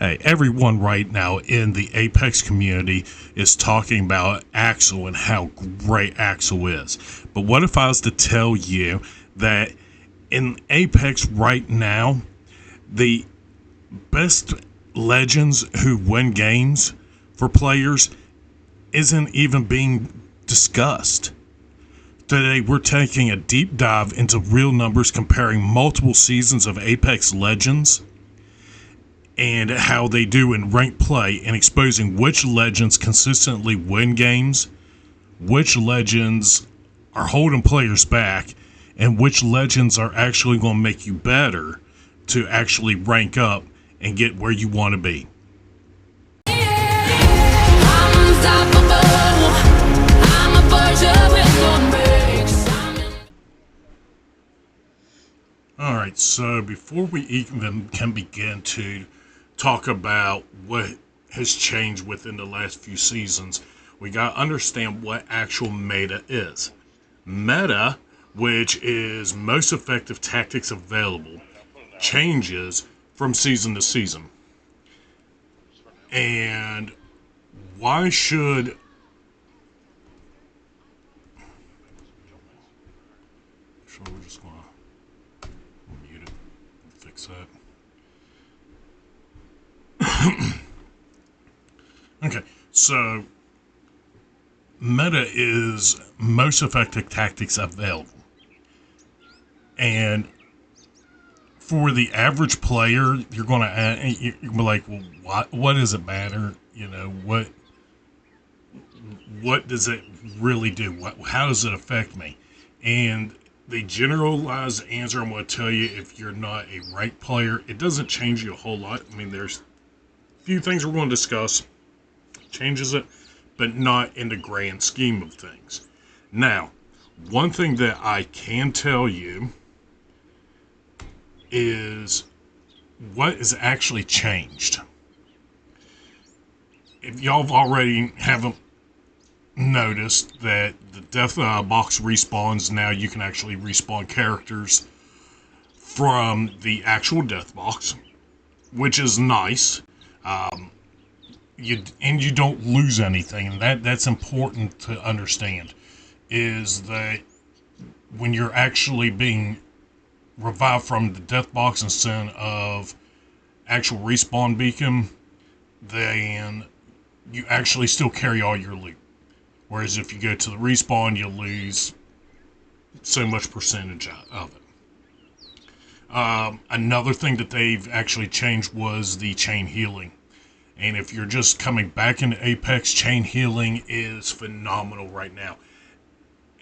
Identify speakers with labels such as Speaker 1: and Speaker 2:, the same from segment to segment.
Speaker 1: Hey, everyone right now in the Apex community is talking about Axel and how great Axel is. But what if I was to tell you that in Apex right now, the best legends who win games for players isn't even being discussed? Today, we're taking a deep dive into real numbers, comparing multiple seasons of Apex Legends and how they do in ranked play, and exposing which legends consistently win games, which legends are holding players back, and which legends are actually going to make you better to actually rank up and get where you want to be. Alright, so before we even can begin to talk about what has changed within the last few seasons, we got to understand what actual meta is. Meta, which is most effective tactics available, changes from season to season. And why should we're just gonna mute it and fix that. Okay, so meta is most effective tactics available. And for the average player, you're going to be like, well, what does it matter? You know, what does it really do? How does it affect me? And the generalized answer I'm going to tell you, if you're not a ranked player, it doesn't change you a whole lot. I mean, there's a few things we're going to discuss. Changes it, but not in the grand scheme of things. Now, one thing that I can tell you is what is actually changed. If y'all already haven't noticed that the death box respawns, now you can actually respawn characters from the actual death box, which is nice. You don't lose anything, and that's important to understand, is that when you're actually being revived from the death box instead of actual respawn beacon, then you actually still carry all your loot. Whereas if you go to the respawn, you lose so much percentage of it. Another thing that they've actually changed was the chain healing. And if you're just coming back into Apex, chain healing is phenomenal right now.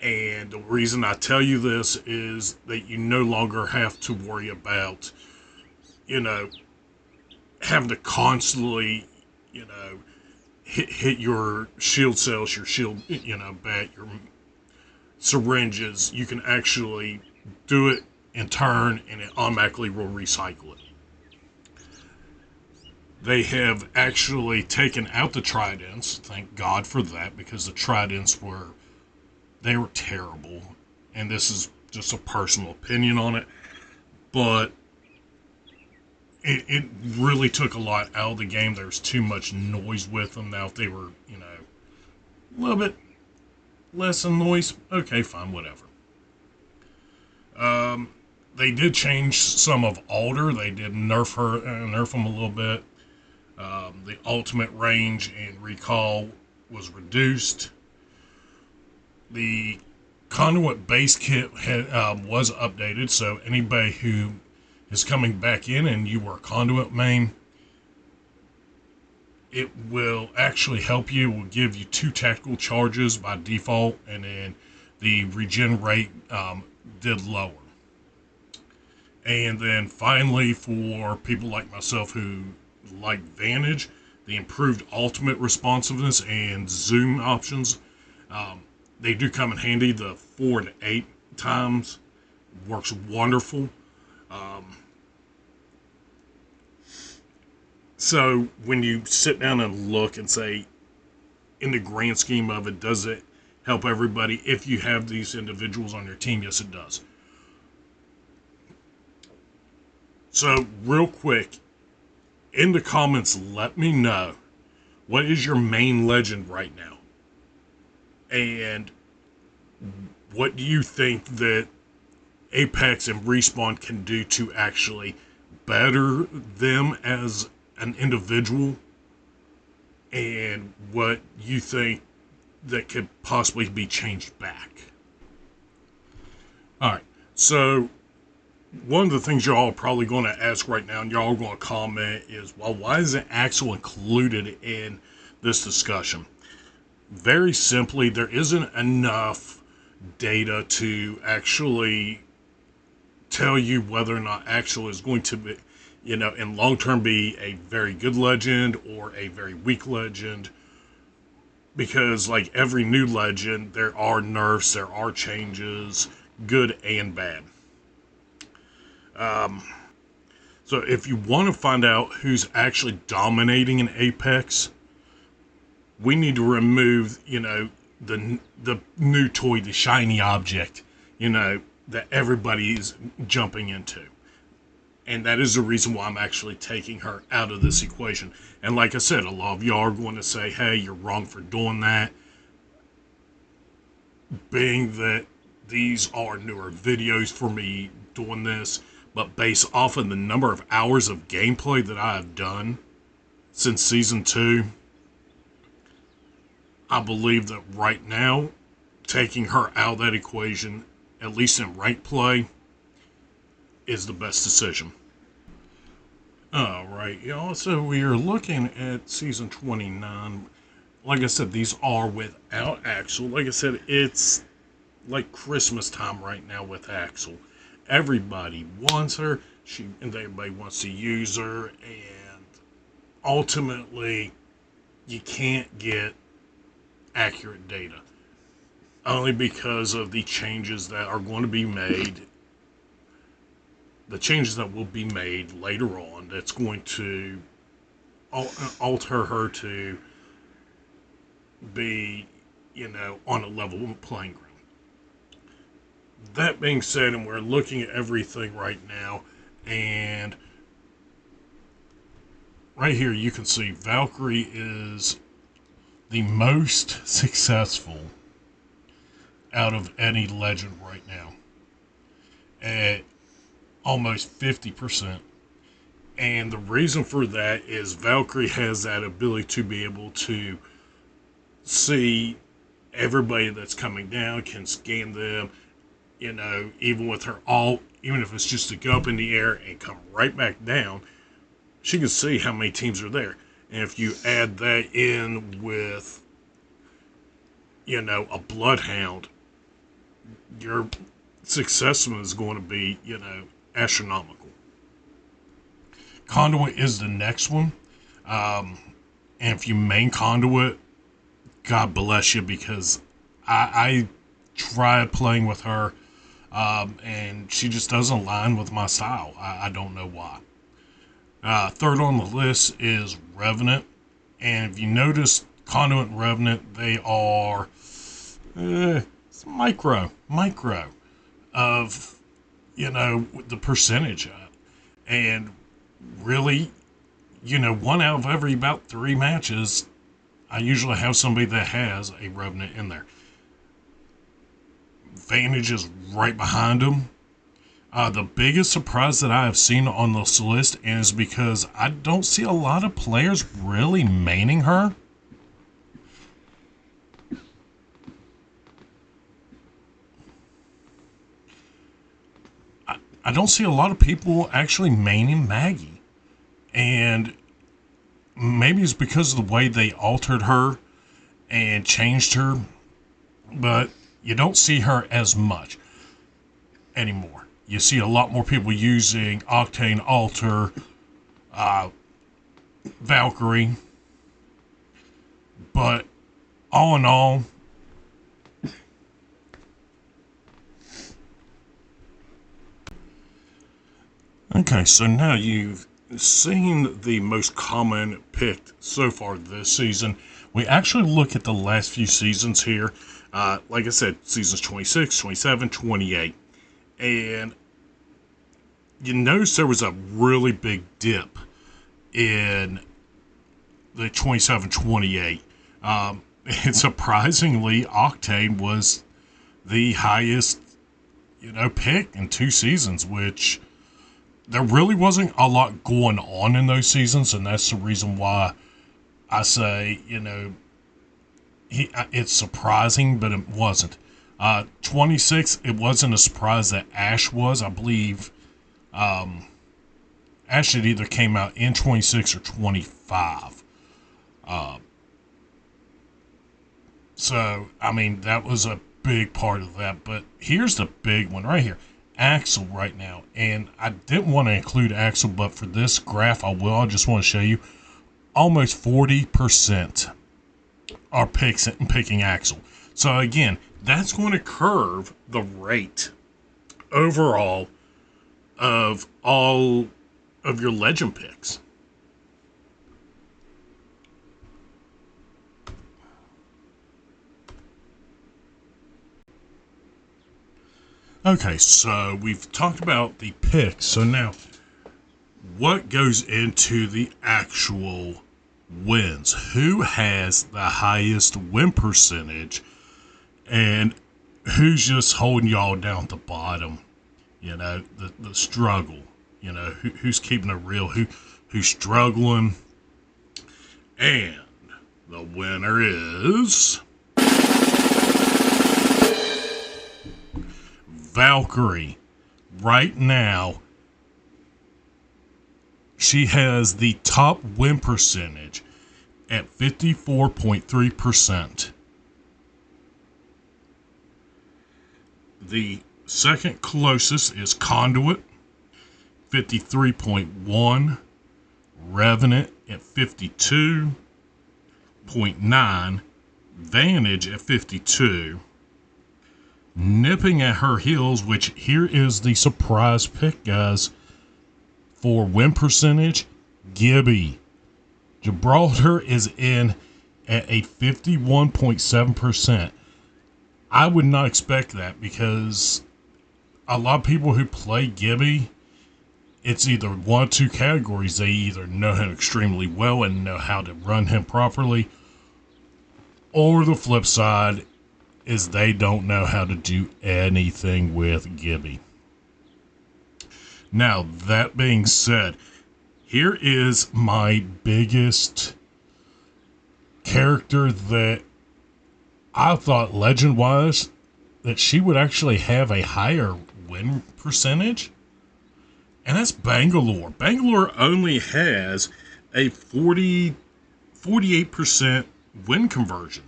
Speaker 1: And the reason I tell you this is that you no longer have to worry about, having to constantly, hit your shield cells, your shield, bat, your syringes. You can actually do it in turn, and it automatically will recycle it. They have actually taken out the tridents. Thank God for that, because the tridents were terrible. And this is just a personal opinion on it. But it really took a lot out of the game. There was too much noise with them. Now, if they were, a little bit less than noise, okay, fine, whatever. They did change some of Alder. They did nerf them a little bit. The ultimate range and recall was reduced. The conduit base kit was updated, so anybody who is coming back in and you were a conduit main, it will actually help you. It will give you 2 tactical charges by default, and then the regen rate did lower. And then finally, for people like myself who like Vantage, the improved ultimate responsiveness and zoom options, they do come in handy. The 4 to 8 times works wonderful. So when you sit down and look and say, in the grand scheme of it, does it help everybody? If you have these individuals on your team, yes, it does. So real quick, in the comments, let me know what is your main legend right now, and what do you think that Apex and Respawn can do to actually better them as an individual, and what you think that could possibly be changed back. Alright, so one of the things y'all are probably going to ask right now, and y'all are going to comment, is, well, why isn't Axel included in this discussion? Very simply, there isn't enough data to actually tell you whether or not Axel is going to be, in long term be a very good legend or a very weak legend. Because, like every new legend, there are nerfs, there are changes, good and bad. So if you want to find out who's actually dominating in Apex, we need to remove, the new toy, the shiny object, that everybody is jumping into. And that is the reason why I'm actually taking her out of this equation. And like I said, a lot of y'all are going to say, hey, you're wrong for doing that. Being that these are newer videos for me doing this, but based off of the number of hours of gameplay that I have done since Season 2, I believe that right now, taking her out of that equation, at least in ranked play, is the best decision. Alright, y'all, so we are looking at Season 29. Like I said, these are without Axel. Like I said, it's like Christmas time right now with Axel. Everybody wants her, and everybody wants to use her, and ultimately, you can't get accurate data. Only because of the changes that are going to be made, the changes that will be made later on, that's going to alter her to be, on a level playing ground. That being said, and we're looking at everything right now, and right here you can see Valkyrie is the most successful out of any legend right now at almost 50%. And the reason for that is Valkyrie has that ability to be able to see everybody that's coming down, can scan them, even with her ult, even if it's just to go up in the air and come right back down, she can see how many teams are there. And if you add that in with, a Bloodhound, your success is going to be, astronomical. Conduit is the next one. And if you main Conduit, God bless you, because I tried playing with her, and she just doesn't align with my style. I don't know why. Third on the list is Revenant. And if you notice, Conduit and Revenant, they are micro of, the percentage. And really, 1 out of every about 3 matches, I usually have somebody that has a Revenant in there. Vantage is right behind them. The biggest surprise that I have seen on this list is because I don't see a lot of players really maining her. I don't see a lot of people actually maining Maggie. And maybe it's because of the way they altered her and changed her, but you don't see her as much anymore. You see a lot more people using Octane, Alter, Valkyrie, but all in all, okay, so now you've seen the most common picked so far this season. We actually look at the last few seasons here. Like I said, seasons 26, 27, 28. And you notice there was a really big dip in the 27-28. And surprisingly, Octane was the highest, pick in 2 seasons, which there really wasn't a lot going on in those seasons, and that's the reason why I say, it's surprising, but it wasn't. 26, it wasn't a surprise that Ash was. I believe Ash had either came out in 26 or 25. So, I mean, that was a big part of that. But here's the big one right here. Axel right now. And I didn't want to include Axel, but for this graph, I will. I just want to show you. Almost 40% are picking Axel. So, again, that's going to curve the rate overall of all of your legend picks. Okay, so we've talked about the picks. So now, what goes into the actual wins? Who has the highest win percentage? And who's just holding y'all down at the bottom? The struggle. Who's keeping it real? Who's struggling? And the winner is Valkyrie. Right now, she has the top win percentage at 54.3%. The second closest is Conduit, 53.1. Revenant at 52.9. Vantage at 52. Nipping at her heels, which here is the surprise pick, guys, for win percentage, Gibby. Gibraltar is in at a 51.7%. I would not expect that because a lot of people who play Gibby, it's either one of two categories. They either know him extremely well and know how to run him properly, or the flip side is they don't know how to do anything with Gibby. Now, that being said, here is my biggest character that I thought legend-wise that she would actually have a higher win percentage. And that's Bangalore. Bangalore only has a 48% win conversion.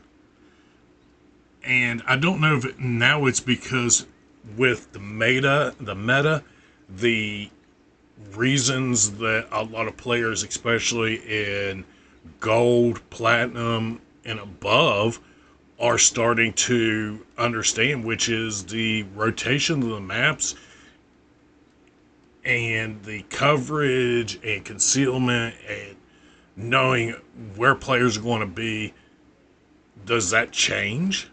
Speaker 1: And I don't know if now it's because with the meta, the reasons that a lot of players, especially in gold, platinum, and above, are starting to understand, which is the rotation of the maps and the coverage and concealment and knowing where players are going to be. Does that change?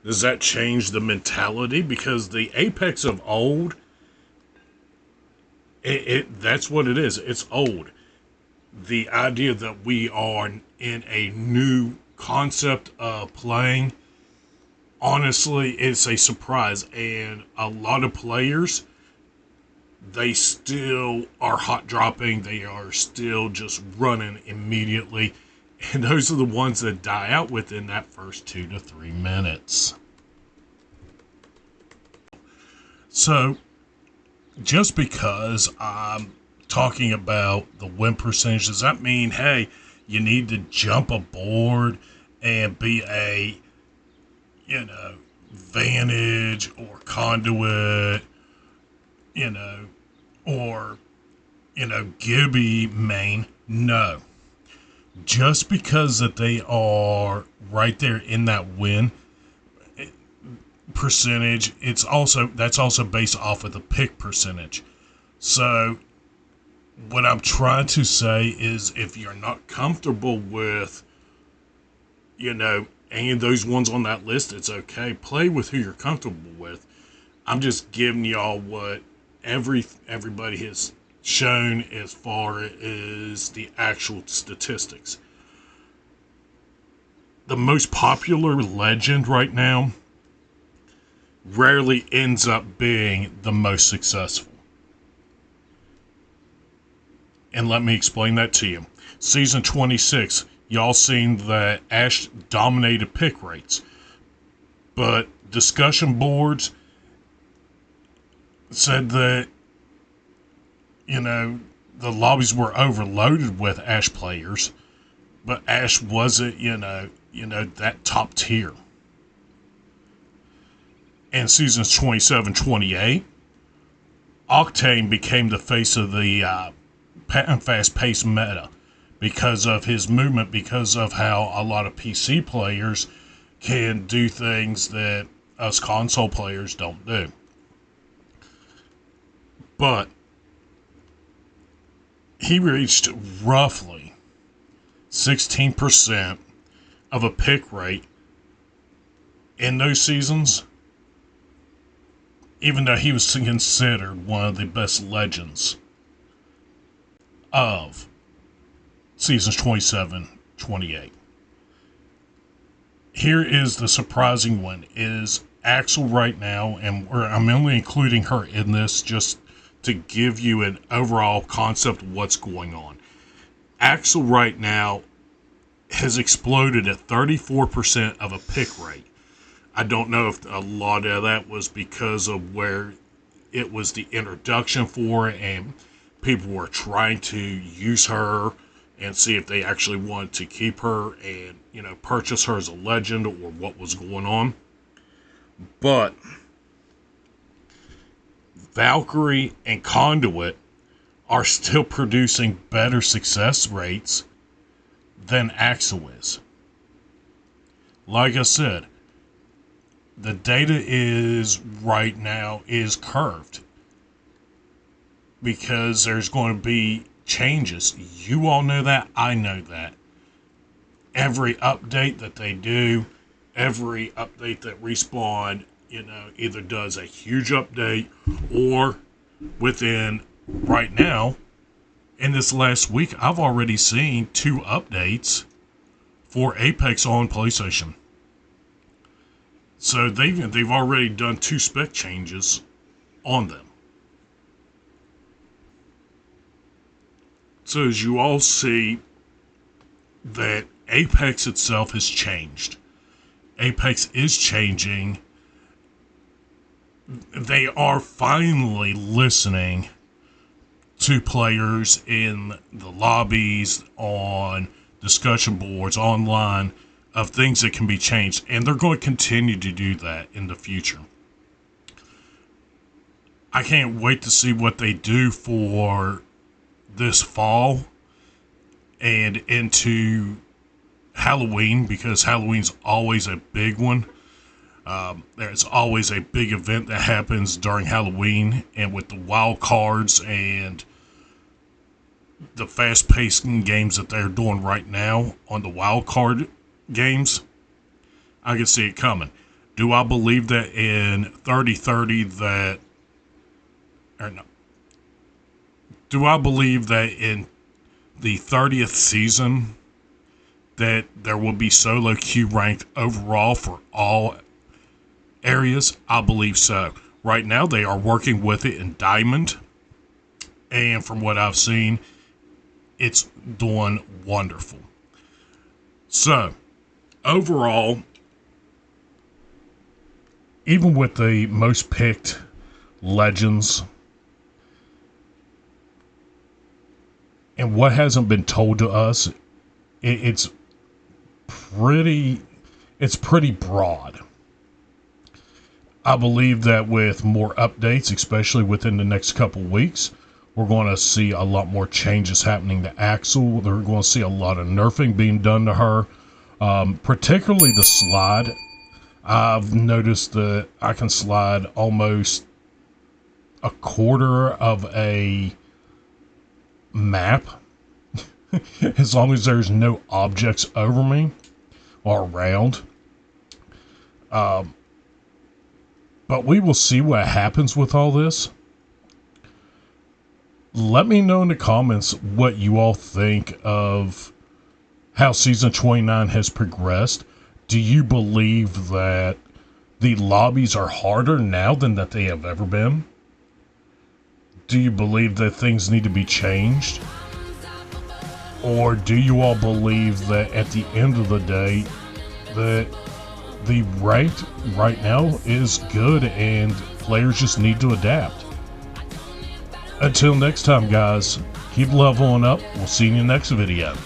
Speaker 1: Does that change the mentality? Because the Apex of old, that's what it is. It's old. The idea that we are in a new concept of playing, honestly, it's a surprise. And a lot of players, they still are hot dropping. They are still just running immediately. And those are the ones that die out within that first 2 to 3 minutes. So, just because I'm talking about the win percentage, does that mean, hey, you need to jump aboard and be a, Vantage or Conduit, or, Gibby main? No. Just because that they are right there in that win percentage, that's also based off of the pick percentage. So what I'm trying to say is, if you're not comfortable with, any of those ones on that list, it's okay. Play with who you're comfortable with. I'm just giving y'all what everybody has shown as far as the actual statistics. The most popular legend right now rarely ends up being the most successful. And let me explain that to you. Season 26, y'all seen that Ash dominated pick rates. But discussion boards said that, the lobbies were overloaded with Ash players, but Ash wasn't, that top tier. In seasons 27, 28, Octane became the face of the fast-paced meta because of his movement, because of how a lot of PC players can do things that us console players don't do. But he reached roughly 16% of a pick rate in those seasons, even though he was considered one of the best legends of seasons 27, 28. Here is the surprising one, is Axel right now, and I'm only including her in this just to give you an overall concept of what's going on. Axel right now has exploded at 34% of a pick rate. I don't know if a lot of that was because of where it was the introduction for it and people were trying to use her and see if they actually wanted to keep her and, purchase her as a legend or what was going on. But Valkyrie and Conduit are still producing better success rates than Axel is. Like I said, the data is right now is curved because there's going to be changes. You all know that. I know that. Every update that they do, every update that Respawn, either does a huge update or within right now, in this last week, I've already seen 2 updates for Apex on PlayStation. So they've already done 2 spec changes on them. So as you all see, that Apex itself has changed. Apex is changing. They are finally listening to players in the lobbies, on discussion boards, online, of things that can be changed. And they're going to continue to do that in the future. I can't wait to see what they do for this fall and into Halloween, because Halloween's always a big one. There's always a big event that happens during Halloween, and with the wild cards and the fast-paced games that they're doing right now on the wild card games, I can see it coming. Do I believe that in 30-30 that, or no, do I believe that in the 30th season that there will be solo queue ranked overall for all areas? I believe so. Right now they are working with it in Diamond, and from what I've seen, it's doing wonderful. So, overall, even with the most picked legends and what hasn't been told to us, it's pretty broad. I believe that with more updates, especially within the next couple weeks, we're going to see a lot more changes happening to Axel. They're going to see a lot of nerfing being done to her, particularly the slide. I've noticed that I can slide almost a quarter of a map as long as there's no objects over me or around. But we will see what happens with all this. Let me know in the comments what you all think of how Season 29 has progressed. Do you believe that the lobbies are harder now than that they have ever been? Do you believe that things need to be changed? Or do you all believe that at the end of the day, that the rate right now is good and players just need to adapt? Until next time, guys, keep leveling up. We'll see you in the next video.